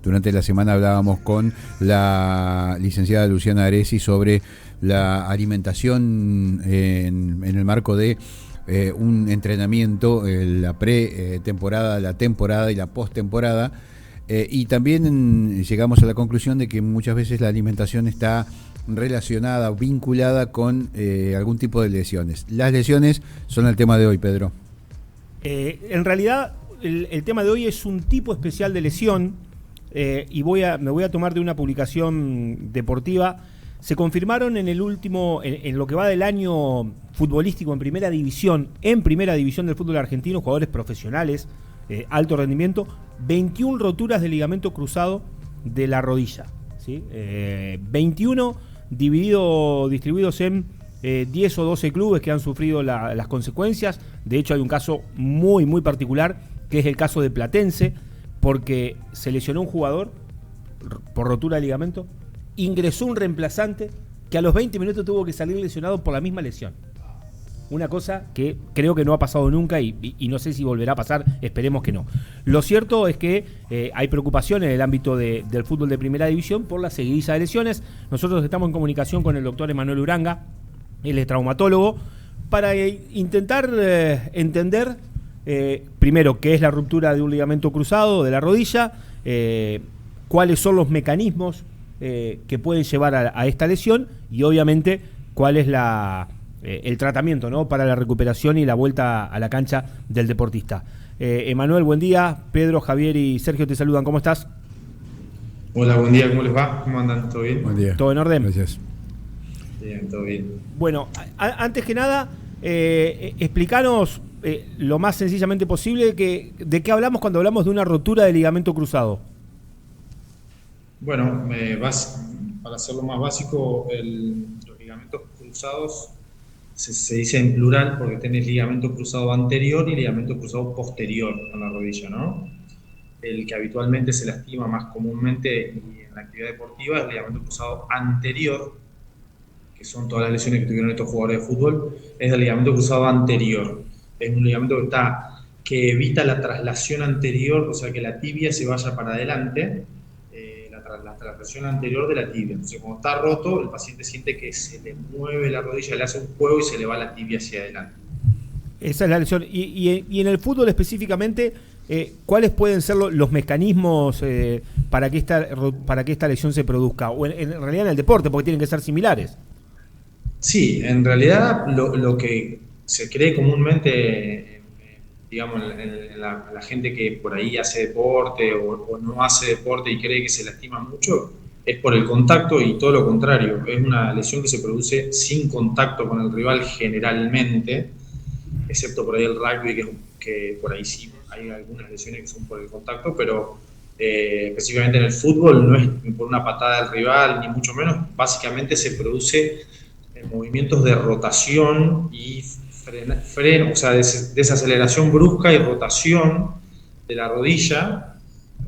durante la semana hablábamos con la licenciada Luciana Aresi sobre la alimentación en el marco de un entrenamiento, la pre-temporada, la temporada y la post-temporada. Y también llegamos a la conclusión de que muchas veces la alimentación está relacionada, vinculada con algún tipo de lesiones. Las lesiones son el tema de hoy, Pedro. En realidad, el tema de hoy es un tipo especial de lesión y me voy a tomar de una publicación deportiva. Se confirmaron en lo que va del año futbolístico en primera división del fútbol argentino, jugadores profesionales, alto rendimiento, 21 roturas de ligamento cruzado de la rodilla, ¿sí? 21 distribuidos en 10 o 12 clubes que han sufrido las consecuencias. De hecho, hay un caso muy, muy particular, que es el caso de Platense, porque se lesionó un jugador por rotura de ligamento, ingresó un reemplazante que a los 20 minutos tuvo que salir lesionado por la misma lesión. Una cosa que creo que no ha pasado nunca y no sé si volverá a pasar, esperemos que no. Lo cierto es que hay preocupación en el ámbito del fútbol de primera división por la seguidilla de lesiones. Nosotros estamos en comunicación con el doctor Emanuel Uranga, él es traumatólogo, para intentar entender primero qué es la ruptura de un ligamento cruzado de la rodilla, cuáles son los mecanismos que pueden llevar a esta lesión y obviamente cuál es el tratamiento, ¿no?, para la recuperación y la vuelta a la cancha del deportista. Emanuel, buen día. Pedro, Javier y Sergio te saludan. ¿Cómo estás? Hola, buen día. ¿Cómo les va? ¿Cómo andan? ¿Todo bien? Buen día. ¿Todo en orden? Gracias. Bien, todo bien. Bueno, antes que nada, explícanos lo más sencillamente posible de qué hablamos cuando hablamos de una rotura de ligamento cruzado. Bueno, para hacerlo más básico, los ligamentos cruzados se dice en plural porque tenés ligamento cruzado anterior y ligamento cruzado posterior en la rodilla, ¿no? El que habitualmente se lastima más comúnmente y en la actividad deportiva es el ligamento cruzado anterior, que son todas las lesiones que tuvieron estos jugadores de fútbol, es el ligamento cruzado anterior. Es un ligamento que evita la traslación anterior, o sea, que la tibia se vaya para adelante, la traslación anterior de la tibia. Entonces, cuando está roto, el paciente siente que se le mueve la rodilla, le hace un juego y se le va la tibia hacia adelante. Esa es la lesión. Y en el fútbol específicamente, ¿cuáles pueden ser los mecanismos para que esta lesión se produzca? O en realidad en el deporte, porque tienen que ser similares. Sí, en realidad lo que se cree comúnmente, digamos, en la gente que por ahí hace deporte o no hace deporte y cree que se lastima mucho, es por el contacto y todo lo contrario. Es una lesión que se produce sin contacto con el rival generalmente, excepto por ahí el rugby, que por ahí sí hay algunas lesiones que son por el contacto, pero específicamente en el fútbol no es por una patada del rival, ni mucho menos. Básicamente se produce movimientos de rotación y freno, o sea, desaceleración brusca y rotación de la rodilla,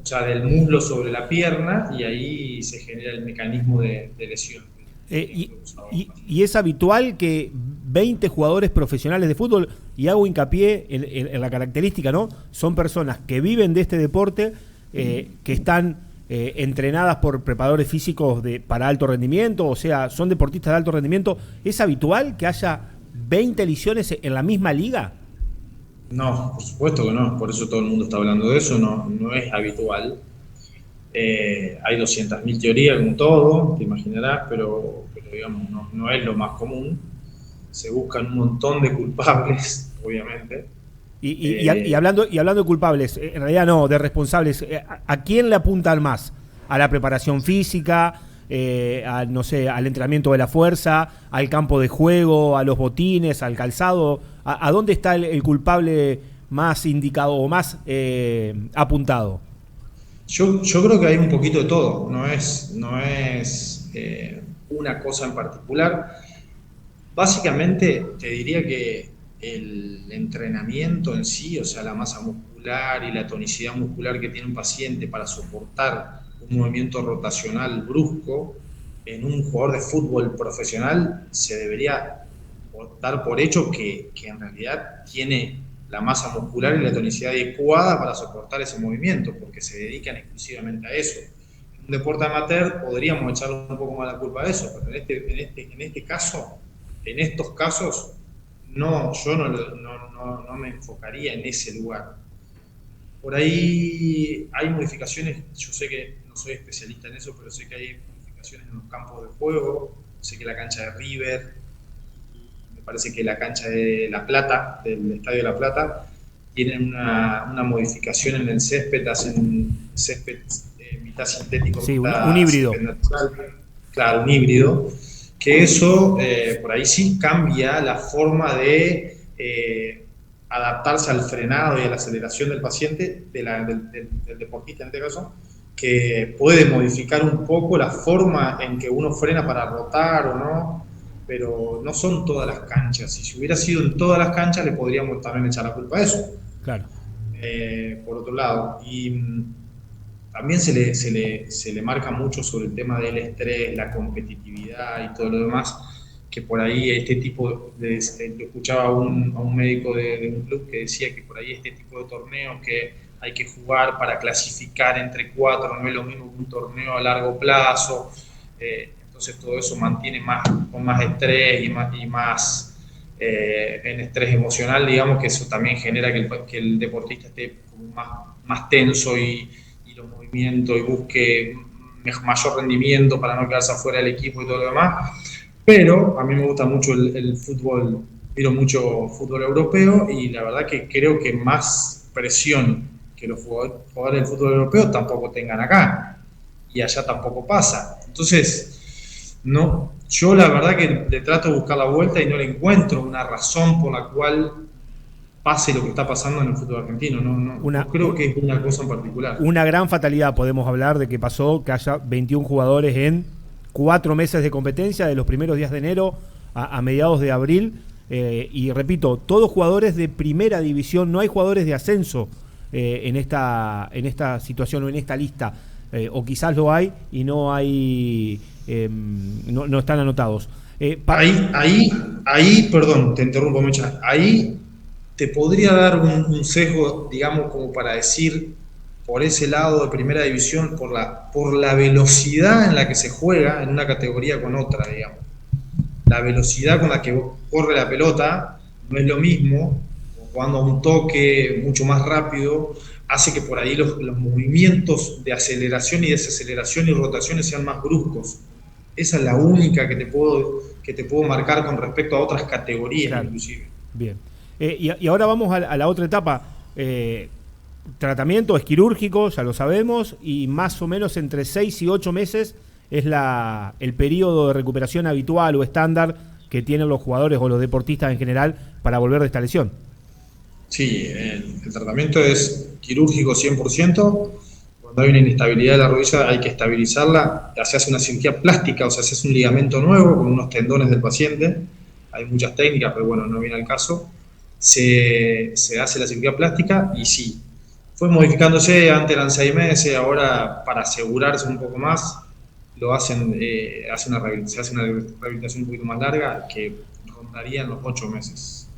o sea, del muslo sobre la pierna, y ahí se genera el mecanismo de lesión. Y es habitual que 20 jugadores profesionales de fútbol, y hago hincapié en la característica, ¿no? Son personas que viven de este deporte, que están entrenadas por preparadores físicos para alto rendimiento, o sea, son deportistas de alto rendimiento. ¿Es habitual que haya 20 lesiones en la misma liga? No, por supuesto que no, por eso todo el mundo está hablando de eso, no es habitual. Hay 200.000 teorías, como todo, te imaginarás, pero digamos, no es lo más común. Se buscan un montón de culpables, obviamente. Y hablando de culpables, en realidad no, de responsables, ¿a quién le apuntan más? ¿A la preparación física? No sé, al entrenamiento de la fuerza, al campo de juego, a los botines, al calzado? ¿A dónde está el culpable más indicado o más apuntado? Yo creo que hay un poquito de todo, no es una cosa en particular. Básicamente te diría que el entrenamiento en sí, o sea, la masa muscular y la tonicidad muscular que tiene un paciente para soportar un movimiento rotacional brusco en un jugador de fútbol profesional, se debería dar por hecho que en realidad tiene la masa muscular y la tonicidad adecuada para soportar ese movimiento, porque se dedican exclusivamente a eso. En un deporte amateur podríamos echarle un poco más la culpa a eso, pero en este caso, en estos casos, no, yo no me enfocaría en ese lugar. Por ahí hay modificaciones, yo sé que no soy especialista en eso, pero sé que hay modificaciones en los campos de juego, sé que la cancha de River, me parece que la cancha de La Plata, del Estadio de La Plata, tienen una modificación en el césped, hacen césped mitad sintético, sí, mitad un híbrido. natural, claro, un híbrido, que eso por ahí sí cambia la forma de adaptarse al frenado y a la aceleración del paciente, del deportista en este caso, que puede modificar un poco la forma en que uno frena para rotar o no, pero no son todas las canchas. Y si hubiera sido en todas las canchas, le podríamos también echar la culpa a eso. Claro. Por otro lado. Y también se le marca mucho sobre el tema del estrés, la competitividad y todo lo demás, que por ahí este tipo escuchaba a un médico de un club que decía que por ahí este tipo de torneos que hay que jugar para clasificar entre cuatro, no es lo mismo que un torneo a largo plazo, entonces todo eso mantiene con más estrés y más en estrés emocional, digamos, que eso también genera que el deportista esté como más tenso y los movimientos y busque mayor rendimiento para no quedarse afuera del equipo y todo lo demás. Pero a mí me gusta mucho el fútbol, miro mucho fútbol europeo y la verdad que creo que más presión que los jugadores del fútbol europeo tampoco tengan acá y allá tampoco pasa. Entonces, no, yo la verdad que le trato de buscar la vuelta y no le encuentro una razón por la cual pase lo que está pasando en el fútbol argentino. No creo que es una cosa en particular. Una gran fatalidad, podemos hablar de que pasó que haya 21 jugadores en 4 meses de competencia, de los primeros días de enero a mediados de abril. Y repito, todos jugadores de primera división, no hay jugadores de ascenso en esta situación o en esta lista. O quizás lo hay y no hay, no están anotados. Ahí, perdón, te interrumpo, Mecha. Ahí te podría dar un sesgo, digamos, como para decir, por ese lado de primera división, por la velocidad en la que se juega en una categoría con otra, digamos. La velocidad con la que corre la pelota no es lo mismo, jugando a un toque mucho más rápido, hace que por ahí los movimientos de aceleración y desaceleración y rotaciones sean más bruscos. Esa es la única que te puedo marcar con respecto a otras categorías, claro. Inclusive. Bien. Y ahora vamos a la otra etapa. Tratamiento es quirúrgico, ya lo sabemos, y más o menos entre 6 y 8 meses es el periodo de recuperación habitual o estándar que tienen los jugadores o los deportistas en general para volver de esta lesión. Sí, el tratamiento es quirúrgico 100%. Cuando hay una inestabilidad de la rodilla hay que estabilizarla. Se hace una cirugía plástica, o sea, se hace un ligamento nuevo con unos tendones del paciente. Hay muchas técnicas, pero bueno, no viene al caso. Se hace la cirugía plástica y sí, fue modificándose, antes eran 6 meses, ahora para asegurarse un poco más, lo hacen, se hace una rehabilitación un poquito más larga que rondaría en los 8 meses.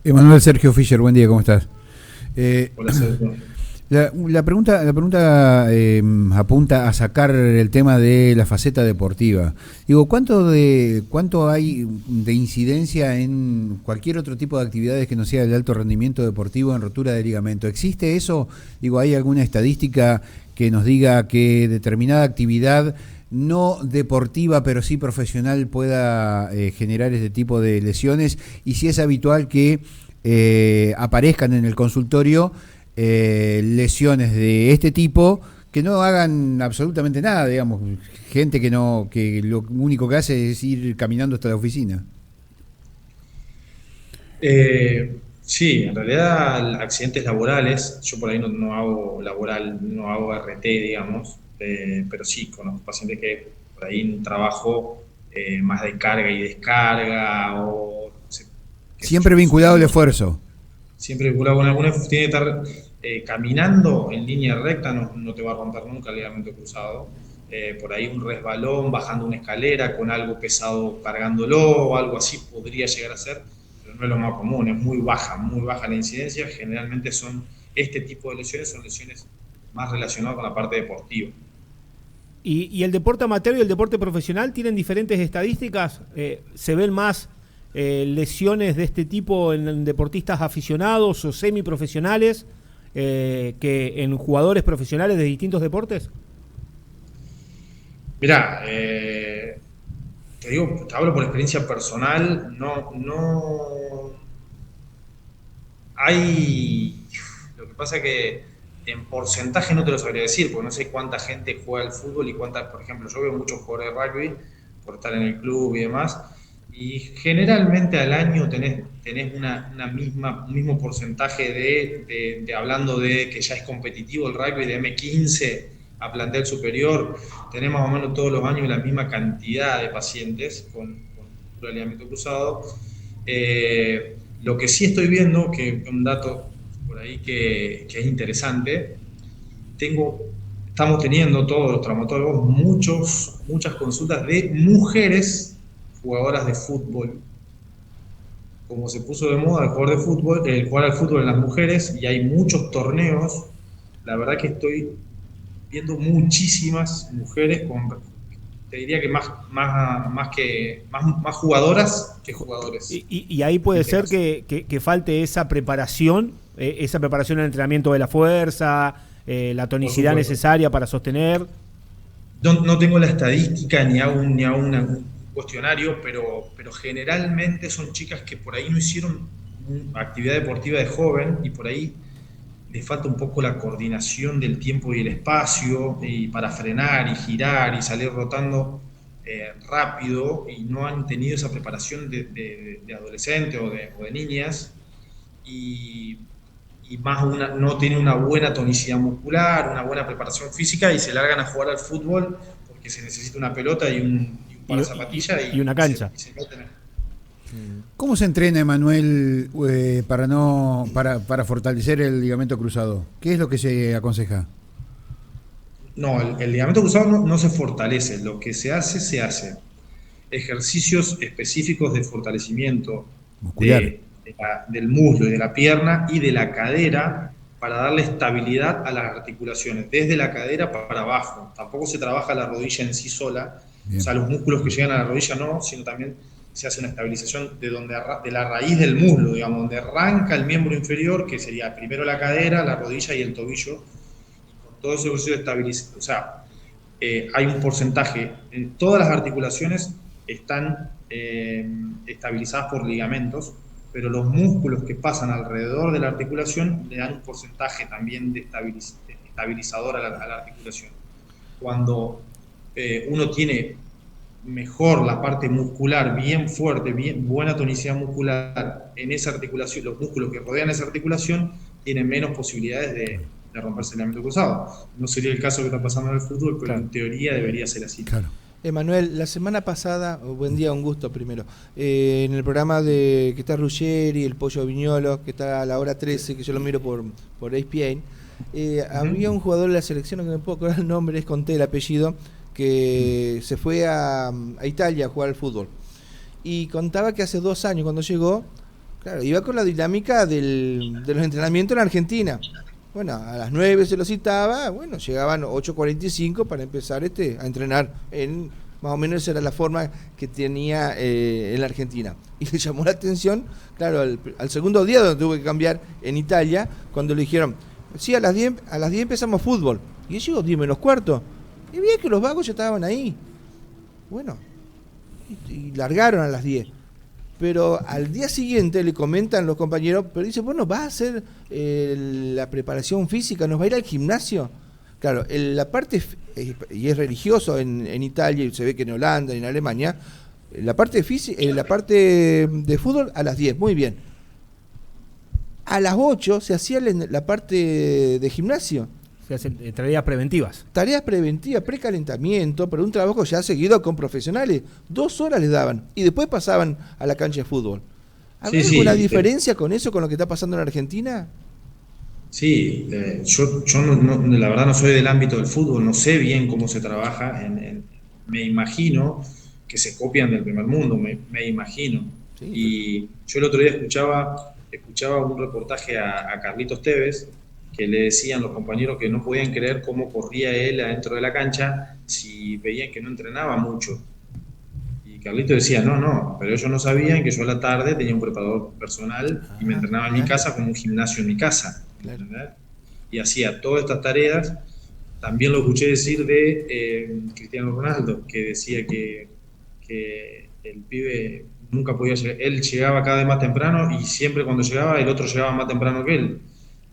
Emanuel Sergio Fischer, buen día, ¿cómo estás? Hola, Sergio. La pregunta apunta a sacar el tema de la faceta deportiva. Digo, ¿cuánto hay de incidencia en cualquier otro tipo de actividades que no sea el alto rendimiento deportivo en rotura de ligamento? ¿Existe eso? Digo, ¿hay alguna estadística que nos diga que determinada actividad no deportiva, pero sí profesional, pueda generar este tipo de lesiones? Y si es habitual que aparezcan en el consultorio lesiones de este tipo que no hagan absolutamente nada, digamos, gente que lo único que hace es ir caminando hasta la oficina. Sí, en realidad accidentes laborales, yo por ahí no hago laboral, no hago RT, digamos, pero sí conozco pacientes que por ahí en trabajo más de carga y descarga o no sé, siempre vinculado al esfuerzo. Siempre vinculado con alguna, tiene que estar caminando en línea recta, no te va a romper nunca el ligamento cruzado. Por ahí un resbalón, bajando una escalera con algo pesado cargándolo o algo así podría llegar a ser, pero no es lo más común, es muy baja la incidencia. Generalmente este tipo de lesiones son lesiones más relacionadas con la parte deportiva. ¿Y el deporte amateur y el deporte profesional tienen diferentes estadísticas? ¿Se ven más lesiones de este tipo en deportistas aficionados o semiprofesionales que en jugadores profesionales de distintos deportes? Mirá, te digo, te hablo por experiencia personal, no hay. Lo que pasa es que en porcentaje no te lo sabría decir, porque no sé cuánta gente juega al fútbol y cuánta, por ejemplo, yo veo muchos jugadores de rugby por estar en el club y demás, y generalmente al año tenés un mismo porcentaje de hablando de que ya es competitivo el rugby de M15 a plantel superior, tenés más o menos todos los años la misma cantidad de pacientes con ligamento cruzado. Lo que sí estoy viendo, que un dato por ahí que es interesante, estamos teniendo todos los traumatólogos muchas consultas de mujeres jugadoras de fútbol. Como se puso de moda el jugar al fútbol en las mujeres, y hay muchos torneos, la verdad que estoy viendo muchísimas mujeres te diría que más jugadoras que jugadores. Y ahí puede ser que falte esa preparación en el entrenamiento de la fuerza, la tonicidad necesaria para sostener. No tengo la estadística ni hago un cuestionario, pero generalmente son chicas que por ahí no hicieron actividad deportiva de joven y por ahí les falta un poco la coordinación del tiempo y el espacio y para frenar y girar y salir rotando rápido, y no han tenido esa preparación de adolescente o de niñas, y no tienen una buena tonicidad muscular, una buena preparación física, y se largan a jugar al fútbol porque se necesita una pelota y un par de zapatillas y una cancha. Se meten. ¿Cómo se entrena, Emanuel, para fortalecer el ligamento cruzado? ¿Qué es lo que se aconseja? No, el ligamento cruzado no se fortalece. Lo que se hace ejercicios específicos de fortalecimiento muscular del muslo y de la pierna y de la cadera para darle estabilidad a las articulaciones, desde la cadera para abajo. Tampoco se trabaja la rodilla en sí sola. Bien. O sea, los músculos que llegan a la rodilla no, sino también se hace una estabilización de la raíz del muslo, digamos, donde arranca el miembro inferior, que sería primero la cadera, la rodilla y el tobillo. Y con todo ese proceso de estabilización, o sea, hay un porcentaje, en todas las articulaciones están estabilizadas por ligamentos, pero los músculos que pasan alrededor de la articulación le dan un porcentaje también de estabilizador a la articulación. Cuando uno tiene mejor la parte muscular, bien fuerte, buena tonicidad muscular en esa articulación, los músculos que rodean esa articulación tienen menos posibilidades de romperse el ligamento cruzado. No sería el caso que está pasando en el fútbol, pero claro, en teoría debería ser así. Claro. Emanuel, la semana pasada, buen día, un gusto primero, en el programa que está Ruggeri, el Pollo Viñolo, que está a la hora 13, que yo lo miro por ESPN, había un jugador de la selección, que no me puedo acordar el nombre, es Conté el apellido, que se fue a Italia a jugar al fútbol. Y contaba que hace 2 años, cuando llegó, claro, iba con la dinámica de los entrenamientos en Argentina. Bueno, a las 9 se lo citaba, bueno, llegaban 8:45 para empezar a entrenar. Más o menos esa era la forma que tenía en la Argentina. Y le llamó la atención, claro, al segundo día donde tuvo que cambiar en Italia, cuando le dijeron, sí, a las 10 empezamos fútbol. Y él llegó 10 menos cuarto. Y bien que los vagos ya estaban ahí. Bueno, y largaron a las 10. Pero al día siguiente le comentan los compañeros, pero dice, bueno, ¿va a hacer la preparación física? ¿Nos va a ir al gimnasio? Claro, la parte, y es religioso en Italia, y se ve que en Holanda y en Alemania, la parte de fútbol a las 10, muy bien. A las 8 se hacía la parte de gimnasio. Se hacen tareas preventivas. Tareas preventivas, precalentamiento, pero un trabajo ya seguido con profesionales. 2 horas les daban y después pasaban a la cancha de fútbol. ¿Hay alguna diferencia con eso, con lo que está pasando en Argentina? Sí, yo la verdad no soy del ámbito del fútbol, no sé bien cómo se trabaja. Me imagino que se copian del primer mundo, me imagino. Sí. Y yo el otro día escuchaba un reportaje a Carlitos Tevez, que le decían los compañeros que no podían creer cómo corría él adentro de la cancha si veían que no entrenaba mucho. Y Carlitos decía, no, pero ellos no sabían que yo a la tarde tenía un preparador personal y me entrenaba en mi casa con un gimnasio en mi casa. Claro. Y hacía todas estas tareas. También lo escuché decir de Cristiano Ronaldo, que decía que el pibe nunca podía llegar, él llegaba cada vez más temprano y siempre cuando llegaba el otro llegaba más temprano que él.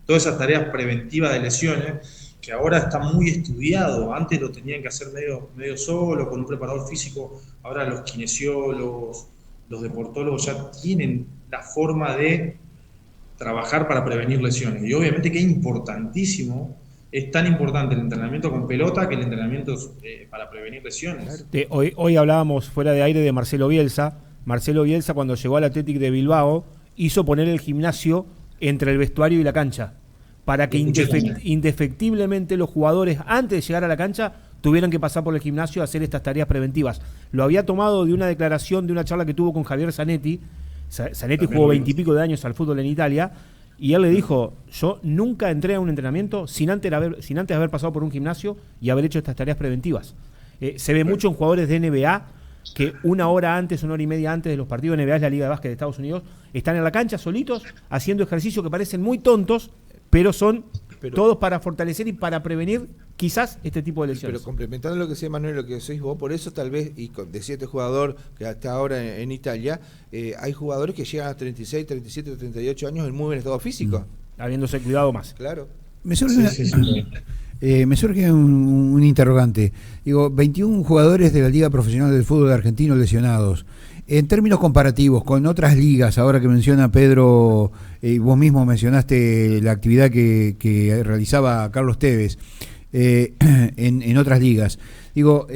Todas esas tareas preventivas de lesiones, que ahora está muy estudiado, antes lo tenían que hacer medio solo, con un preparador físico, ahora los kinesiólogos, los deportólogos ya tienen la forma de trabajar para prevenir lesiones. Y obviamente que es importantísimo, es tan importante el entrenamiento con pelota que el entrenamiento para prevenir lesiones. Hoy hablábamos fuera de aire de Marcelo Bielsa. Marcelo Bielsa, cuando llegó al Athletic de Bilbao, hizo poner el gimnasio entre el vestuario y la cancha, para que indefectiblemente los jugadores, antes de llegar a la cancha, tuvieran que pasar por el gimnasio a hacer estas tareas preventivas. Lo había tomado de una declaración, de una charla que tuvo con Javier Zanetti. Zanetti jugó 20 y pico de años al fútbol en Italia, y él le dijo, yo nunca entré a un entrenamiento sin antes haber pasado por un gimnasio y haber hecho estas tareas preventivas. Se ve mucho en jugadores de NBA que una hora antes, una hora y media antes de los partidos de NBA, es la Liga de Básquet de Estados Unidos, están en la cancha solitos haciendo ejercicios que parecen muy tontos, pero son todos para fortalecer y para prevenir quizás este tipo de lesiones. Pero complementando lo que decía Manuel, lo que decís vos, por eso tal vez, y decía este jugador que hasta ahora en Italia, hay jugadores que llegan a 36, 37, 38 años en muy buen estado físico. Habiéndose cuidado más. Claro. Me surge un interrogante. Digo, 21 jugadores de la Liga Profesional del Fútbol Argentino lesionados. En términos comparativos con otras ligas, ahora que menciona Pedro, vos mismo mencionaste la actividad que realizaba Carlos Tevez en otras ligas. Digo,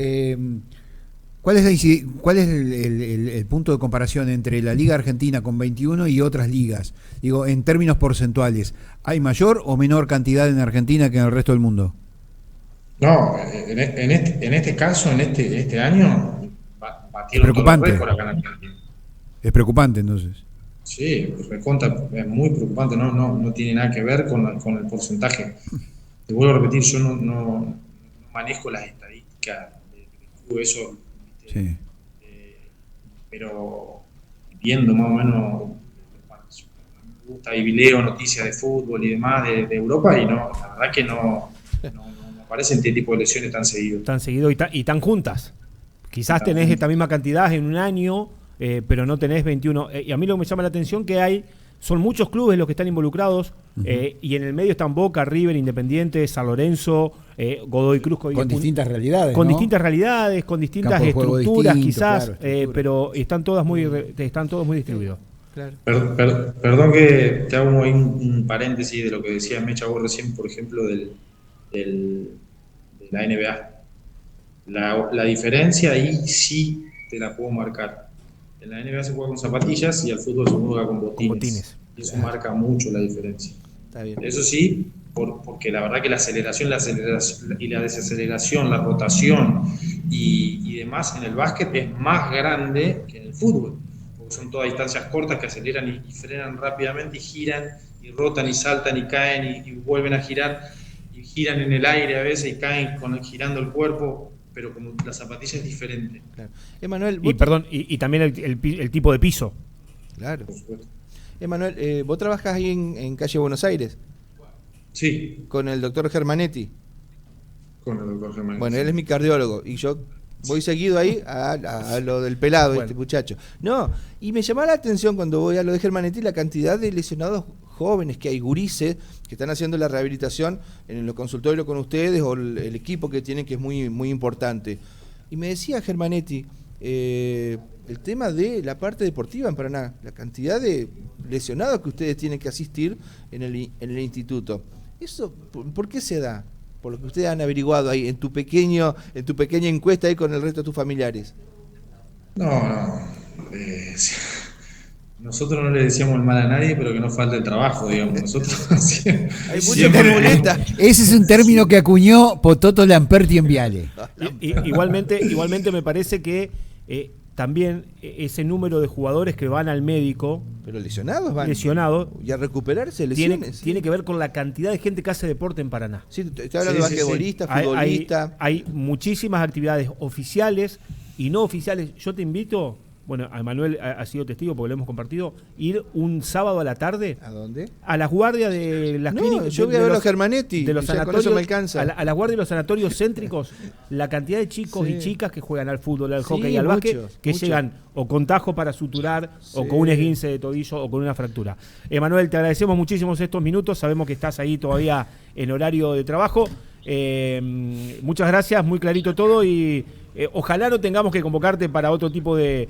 ¿cuál es el punto de comparación entre la Liga Argentina con 21 y otras ligas? Digo, en términos porcentuales, ¿hay mayor o menor cantidad en Argentina que en el resto del mundo? No, en este caso, en este año, batieron todos los récords acá en Argentina. Es preocupante, entonces. Sí, es muy preocupante, no tiene nada que ver con el porcentaje. Te vuelvo a repetir, yo no manejo las estadísticas de eso, sí. Pero viendo más o menos, me gusta y leo noticias de fútbol y demás de Europa, y no, la verdad que no aparecen este tipo de lesiones tan seguido. Tan seguido y tan juntas. Quizás tenés esta misma cantidad en un año, pero no tenés 21. Y a mí lo que me llama la atención son muchos clubes los que están involucrados, y en el medio están Boca, River, Independiente, San Lorenzo, Godoy Cruz. Con distintas realidades, con ¿no? distintas realidades, con distintas estructuras quizás, claro, pero están todos muy distribuidos. Claro. Perdón que te hago ahí un paréntesis de lo que decía Mecha vos recién, por ejemplo, de la NBA. La diferencia ahí sí te la puedo marcar. En la NBA se juega con zapatillas y al fútbol se juega con botines. Eso marca mucho la diferencia. Está bien. Eso sí, porque la verdad que la aceleración y la desaceleración, la rotación y demás en el básquet es más grande que en el fútbol. Porque son todas distancias cortas que aceleran y frenan rápidamente y giran y rotan y saltan y caen y vuelven a girar y giran en el aire a veces y caen girando el cuerpo. Pero como la zapatilla es diferente. Claro. Emanuel, y también el tipo de piso. Claro. Emanuel, vos trabajás ahí en calle Buenos Aires. Sí. Con el doctor Germanetti. Con el doctor Germanetti. Bueno, él es mi cardiólogo y yo voy seguido ahí a lo del pelado, este muchacho. No, y me llamaba la atención cuando voy a lo de Germanetti la cantidad de lesionados jóvenes que hay, gurises, que están haciendo la rehabilitación en los consultorios con ustedes o el equipo que tienen, que es muy, muy importante. Y me decía Germanetti, el tema de la parte deportiva en Paraná, la cantidad de lesionados que ustedes tienen que asistir en el instituto. ¿Eso por qué se da? Por lo que ustedes han averiguado ahí en tu pequeña encuesta ahí con el resto de tus familiares. No. Nosotros no le decíamos el mal a nadie, pero que no falte el trabajo, digamos. Nosotros hay mucha formuleta. Ese es un término que acuñó Pototo Lamperti en Viale. Igualmente me parece que también ese número de jugadores que van al médico. Pero lesionados van. Lesionados. Y a recuperarse lesiones. Tiene que ver con la cantidad de gente que hace deporte en Paraná. Sí, te hablo de basquetbolista, futbolista. Hay muchísimas actividades oficiales y no oficiales. Yo te invito, bueno, a Emanuel ha sido testigo porque lo hemos compartido, ir un sábado a la tarde. ¿A dónde? A las guardias de las clínicas. Yo voy a ver los Germanetti. De los sanatorios. sanatorios, Me alcanza. a las guardias de los sanatorios céntricos, la cantidad de chicos y chicas que juegan al fútbol, al hockey y al básquet, que llegan o con tajo para suturar, o con un esguince de tobillo, o con una fractura. Emanuel, te agradecemos muchísimo estos minutos. Sabemos que estás ahí todavía en horario de trabajo. Muchas gracias, muy clarito todo y ojalá no tengamos que convocarte para otro tipo de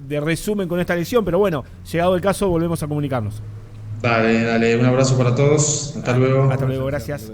resumen con esta lesión, pero bueno, llegado el caso volvemos a comunicarnos. Dale, un abrazo para todos, hasta luego. Hasta luego, gracias.